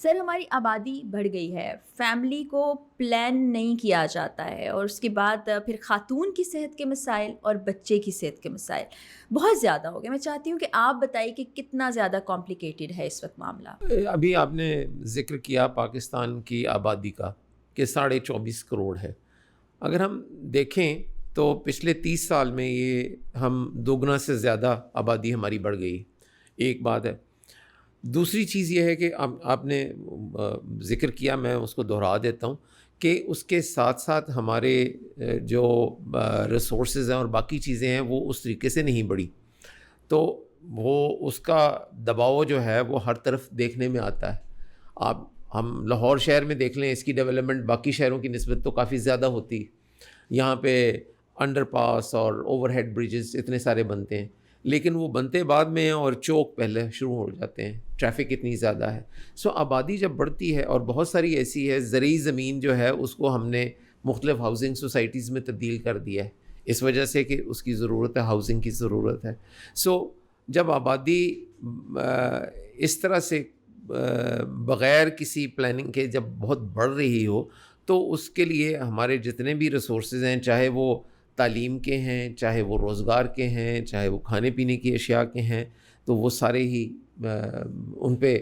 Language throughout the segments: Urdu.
سر ہماری آبادی بڑھ گئی ہے، فیملی کو پلان نہیں کیا جاتا ہے، اور اس کے بعد پھر خاتون کی صحت کے مسائل اور بچے کی صحت کے مسائل بہت زیادہ ہو گئے۔ میں چاہتی ہوں کہ آپ بتائیے کہ کتنا زیادہ کمپلیکیٹڈ ہے اس وقت معاملہ۔ ابھی آپ نے ذکر کیا پاکستان کی آبادی کا کہ 24.5 کروڑ ہے۔ اگر ہم دیکھیں تو پچھلے 30 سال میں یہ ہم دوگنا سے زیادہ آبادی ہماری بڑھ گئی، ایک بات ہے۔ دوسری چیز یہ ہے کہ آپ نے ذکر کیا، میں اس کو دہرا دیتا ہوں کہ اس کے ساتھ ساتھ ہمارے جو ریسورسز ہیں اور باقی چیزیں ہیں وہ اس طریقے سے نہیں بڑھی، تو وہ اس کا دباؤ جو ہے وہ ہر طرف دیکھنے میں آتا ہے۔ ہم لاہور شہر میں دیکھ لیں، اس کی ڈیولپمنٹ باقی شہروں کی نسبت تو کافی زیادہ ہوتی ہے۔ یہاں پہ انڈر پاس اور اوور ہیڈ بریجز اتنے سارے بنتے ہیں، لیکن وہ بنتے بعد میں ہیں اور چوک پہلے شروع ہو جاتے ہیں، ٹریفک اتنی زیادہ ہے۔ سو آبادی جب بڑھتی ہے، اور بہت ساری ایسی ہے زرعی زمین جو ہے اس کو ہم نے مختلف ہاؤسنگ سوسائٹیز میں تبدیل کر دیا ہے، اس وجہ سے کہ اس کی ضرورت ہے، ہاؤسنگ کی ضرورت ہے۔ سو جب آبادی اس طرح سے بغیر کسی پلاننگ کے جب بہت بڑھ رہی ہو، تو اس کے لیے ہمارے جتنے بھی ریسورسز ہیں، چاہے وہ تعلیم کے ہیں، چاہے وہ روزگار کے ہیں، چاہے وہ کھانے پینے کی اشیاء کے ہیں، تو وہ سارے ہی ان پہ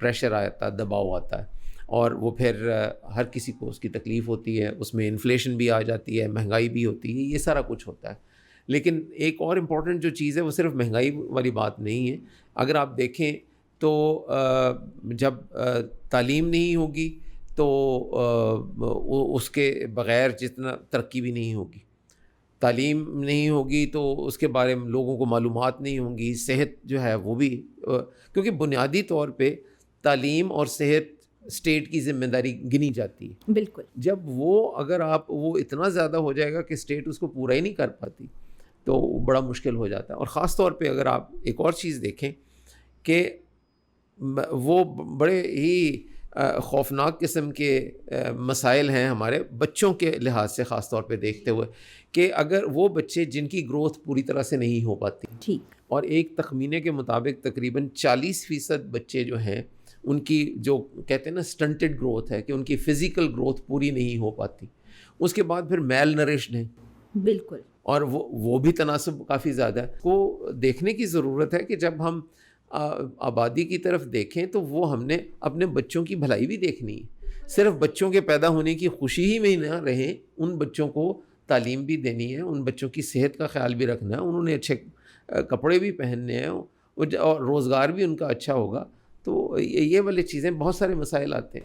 پریشر آتا ہے، دباؤ آتا ہے، اور وہ پھر ہر کسی کو اس کی تکلیف ہوتی ہے، اس میں انفلیشن بھی آ جاتی ہے، مہنگائی بھی ہوتی ہے، یہ سارا کچھ ہوتا ہے۔ لیکن ایک اور امپورٹنٹ جو چیز ہے وہ صرف مہنگائی والی بات نہیں ہے۔ اگر آپ دیکھیں تو جب تعلیم نہیں ہوگی تو اس کے بغیر جتنا ترقی بھی نہیں ہوگی۔ تعلیم نہیں ہوگی تو اس کے بارے میں لوگوں کو معلومات نہیں ہوں گی، صحت جو ہے وہ بھی، کیونکہ بنیادی طور پہ تعلیم اور صحت اسٹیٹ کی ذمہ داری گنی جاتی ہے۔ بالکل۔ جب اگر وہ اتنا زیادہ ہو جائے گا کہ اسٹیٹ اس کو پورا ہی نہیں کر پاتی تو بڑا مشکل ہو جاتا ہے۔ اور خاص طور پہ اگر آپ ایک اور چیز دیکھیں کہ وہ بڑے ہی خوفناک قسم کے مسائل ہیں ہمارے بچوں کے لحاظ سے، خاص طور پہ دیکھتے ہوئے کہ اگر وہ بچے جن کی گروتھ پوری طرح سے نہیں ہو پاتی، ٹھیک، اور ایک تخمینے کے مطابق تقریباً 40% بچے جو ہیں ان کی جو کہتے ہیں نا سٹنٹڈ گروتھ ہے، کہ ان کی فزیکل گروتھ پوری نہیں ہو پاتی، اس کے بعد پھر میل نرشڈ ہیں، بالکل، اور وہ بھی تناسب کافی زیادہ ہے۔ کو دیکھنے کی ضرورت ہے کہ جب ہم آبادی کی طرف دیکھیں تو وہ ہم نے اپنے بچوں کی بھلائی بھی دیکھنی ہے۔ صرف بچوں کے پیدا ہونے کی خوشی ہی میں نہ رہیں، ان بچوں کو تعلیم بھی دینی ہے، ان بچوں کی صحت کا خیال بھی رکھنا ہے، انہوں نے اچھے کپڑے بھی پہننے ہیں، اور روزگار بھی ان کا اچھا ہوگا۔ تو یہ والی چیزیں، بہت سارے مسائل آتے ہیں۔